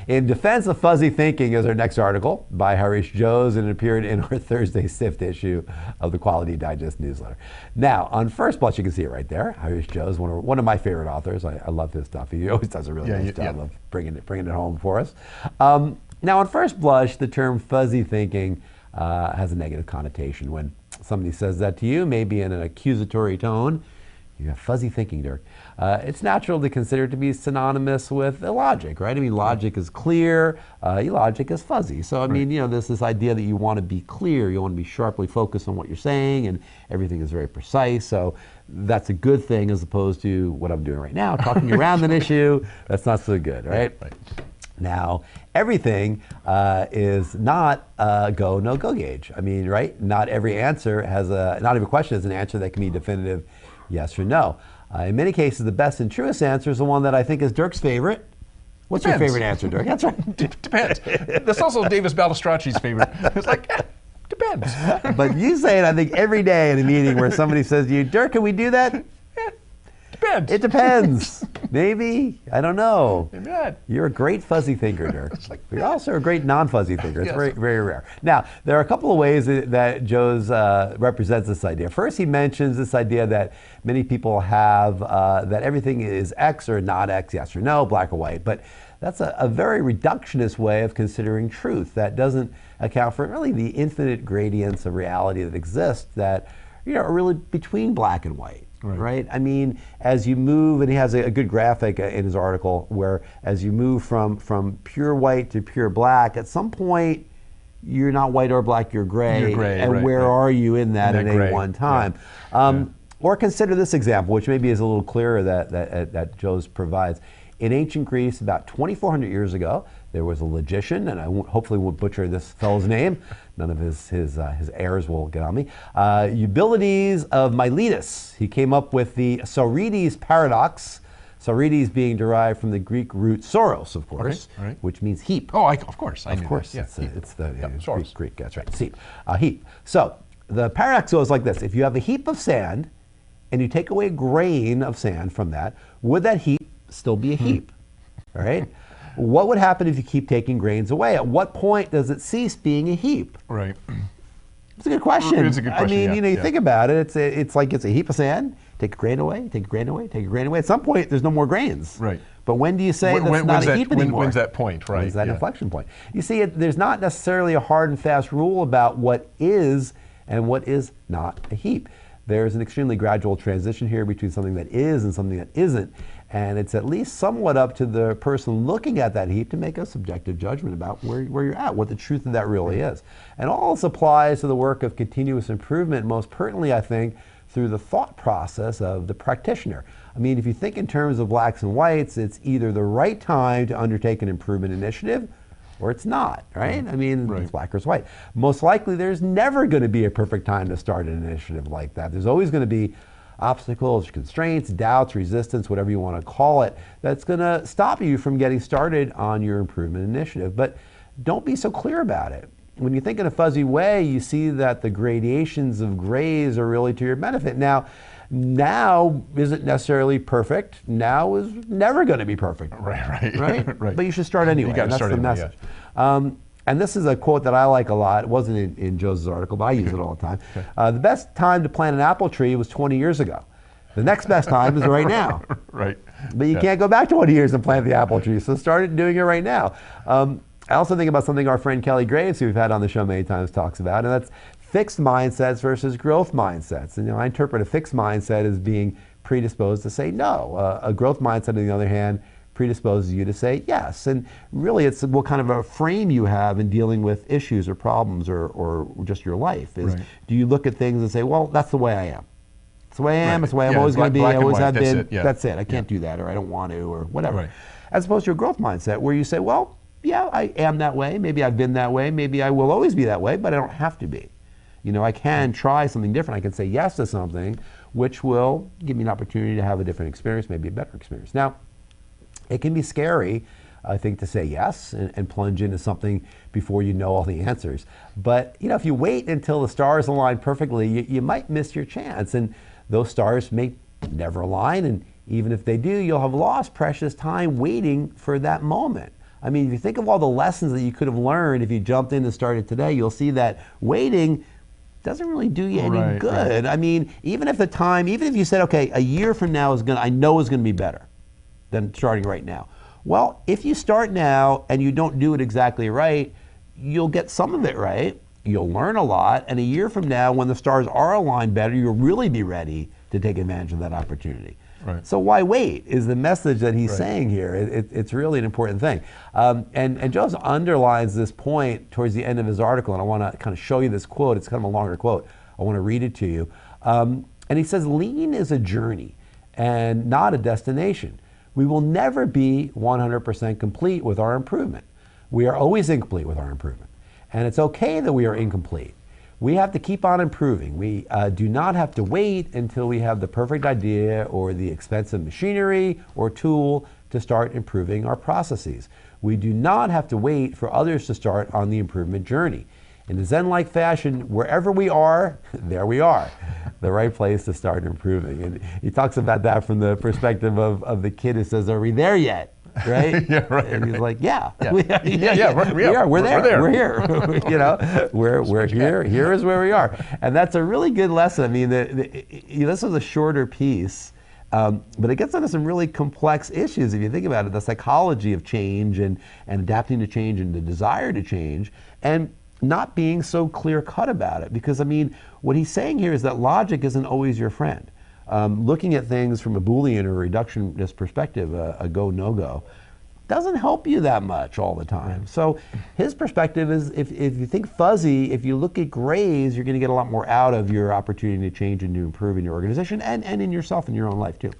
In Defense of Fuzzy Thinking is our next article by Harish Jose, and it appeared in our Thursday SIFT issue of the Quality Digest newsletter. Now, on first blush, you can see it right there. Harish Jose, one of my favorite authors. I love his stuff. He always does a really nice job of bringing it home for us. Now, on first blush, the term fuzzy thinking has a negative connotation. When somebody says that to you, maybe in an accusatory tone, you have fuzzy thinking, Dirk. It's natural to consider it to be synonymous with illogic, right? I mean, logic is clear, illogic is fuzzy. So, I mean, you know, there's this idea that you want to be clear, you want to be sharply focused on what you're saying, and everything is very precise. So that's a good thing as opposed to what I'm doing right now, talking around an issue. That's not so good, right? Now, everything is not a go, no go gauge. I mean, right? Not every answer has not every question has an answer that can be definitive yes or no. In many cases, the best and truest answer is the one that I think is Dirk's favorite. What's your favorite answer, Dirk? That's right. Depends. That's also Davis Balistracci's favorite. It's like, depends. But you say it, I think, every day in a meeting where somebody says to you, Dirk, can we do that? Depends. It depends. Maybe. I don't know. Maybe not. You're a great fuzzy thinker, Dirk. You're also a great non-fuzzy thinker. It's very, very rare. Now, there are a couple of ways that Jose represents this idea. First, he mentions this idea that many people have that everything is X or not X, yes or no, black or white. But that's a very reductionist way of considering truth that doesn't account for really the infinite gradients of reality that exist that are really between black and white. Right? I mean, as you move, and he has a good graphic in his article where as you move from pure white to pure black, at some point you're not white or black, you're gray. You're gray, and where are you in that at any one time? Or consider this example, which maybe is a little clearer that Jose provides. In ancient Greece, about 2,400 years ago, there was a logician, and I hopefully won't butcher this fellow's name. None of his heirs will get on me. Eubulides of Miletus. He came up with the Saurides paradox. Saurides being derived from the Greek root soros, of course, which means heap. Oh, of course. Of course, it's the Greek. That's right. Heap. So the paradox goes like this: if you have a heap of sand, and you take away a grain of sand from that, would that heap still be a heap? All right. What would happen if you keep taking grains away? At what point does it cease being a heap? Right. It's a good question. It's a good question. I mean, you think about it. It's like it's a heap of sand. Take a grain away. Take a grain away. Take a grain away. At some point, there's no more grains. Right. But when do you say that's not a heap anymore? When's that point? Right. When's that inflection point? You see, there's not necessarily a hard and fast rule about what is and what is not a heap. There's an extremely gradual transition here between something that is and something that isn't. And it's at least somewhat up to the person looking at that heap to make a subjective judgment about where you're at, what the truth of that really is. And all this applies to the work of continuous improvement, most pertinently, I think, through the thought process of the practitioner. I mean, if you think in terms of blacks and whites, it's either the right time to undertake an improvement initiative or it's not, right? I mean, it's black or it's white. Most likely, there's never going to be a perfect time to start an initiative like that. There's always going to be obstacles, constraints, doubts, resistance, whatever you want to call it, that's going to stop you from getting started on your improvement initiative. But don't be so clear about it. When you think in a fuzzy way, you see that the gradations of grays are really to your benefit. Now isn't necessarily perfect. Now is never going to be perfect. Right? But you should start anyway. You got to start anyway, that's the message. And this is a quote that I like a lot. It wasn't in Jose's article, but I use it all the time. The best time to plant an apple tree was 20 years ago. The next best time is right now. But you can't go back 20 years and plant the apple tree, so start doing it right now. I also think about something our friend Kelly Graves, who we've had on the show many times, talks about, and that's fixed mindsets versus growth mindsets. And I interpret a fixed mindset as being predisposed to say no. A growth mindset, on the other hand, predisposes you to say yes. And really, it's what kind of a frame you have in dealing with issues or problems or just your life. Do you look at things and say, well, that's the way I am. It's the way I am. It's the way I'm always going to be. I always have been. That's it. I can't do that, or I don't want to, or whatever. As opposed to a growth mindset where you say, well, yeah, I am that way. Maybe I've been that way. Maybe I will always be that way, but I don't have to be. I can try something different. I can say yes to something, which will give me an opportunity to have a different experience, maybe a better experience. Now, it can be scary, I think, to say yes and plunge into something before you know all the answers. But if you wait until the stars align perfectly, you might miss your chance. And those stars may never align, and Even if they do, you'll have lost precious time waiting for that moment. I mean, if you think of all the lessons that you could have learned if you jumped in and started today, you'll see that waiting doesn't really do you any good. I mean, even if you said, okay, a year from now I know is gonna be better than starting right now. Well, if you start now and you don't do it exactly right, you'll get some of it right, you'll learn a lot, and a year from now, when the stars are aligned better, you'll really be ready to take advantage of that opportunity. Right. So why wait is the message that he's saying here. It's really an important thing. And Joseph underlines this point towards the end of his article, and I want to kind of show you this quote. It's kind of a longer quote. I want to read it to you. And he says, lean is a journey and not a destination. We will never be 100% complete with our improvement. We are always incomplete with our improvement. And it's okay that we are incomplete. We have to keep on improving. We do not have to wait until we have the perfect idea or the expensive machinery or tool to start improving our processes. We do not have to wait for others to start on the improvement journey. In a Zen-like fashion, wherever we are, there we are. The right place to start improving. And he talks about that from the perspective of the kid who says, are we there yet? Right? Yeah, right. And he's like, yeah. We're there. We're here. You know, we're here. Here is where we are. And that's a really good lesson. I mean, this was a shorter piece, but it gets into some really complex issues if you think about it. The psychology of change and adapting to change and the desire to change, and not being so clear-cut about it. Because, I mean, what he's saying here is that logic isn't always your friend. Looking at things from a Boolean or reductionist perspective, a go, no-go, doesn't help you that much all the time. So his perspective is, if you think fuzzy, if you look at grays, you're going to get a lot more out of your opportunity to change and to improve in your organization and in yourself in your own life too.